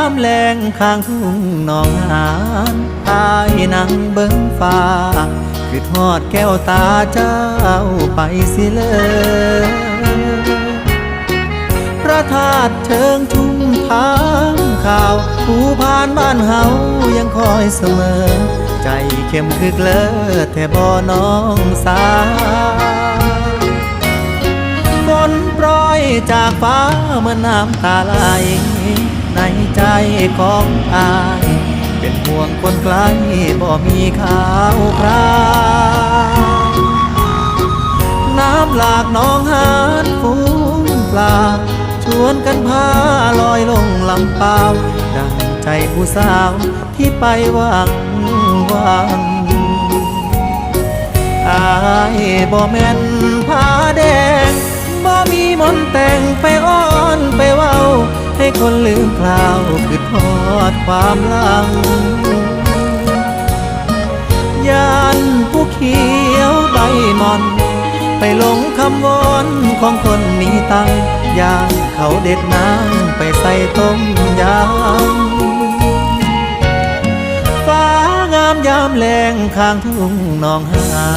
ามแรงข้างทุ่งหนองหานอายนั่งเบิ่งฟ้าคือทอดแก้วตาเจ้าไปสิเลยพระธาตุเชิงทุ่งทางข่าวผู้ผ่านบ้านเฮายังคอยเสมอใจเข้มคือเกลอแต่บ่น้องสาวฝนโปรยจากฟ้าเมื่อน้ำตาไหลในใจของอายเป็นห่วงคนไกลบ่มีข่าวคราวน้ำหลากหนองหานฟูงปลาชวนกันพาลอยลงลำเปล่าดังใจผู้สาวที่ไปหวังอายบ่แม่นผ้าแดงบ่มีมนต์แต่งไปอ้อนไปเว้าให้คนลืมคราวคือทอดความหลังยานผู้เขียวใบมอนไปหลงคำวอนของคนมีตังยางเขาเด็ดน้ำไปใส่ต้มยำฟ้างามยามแรงข้างทุ่งหนองหา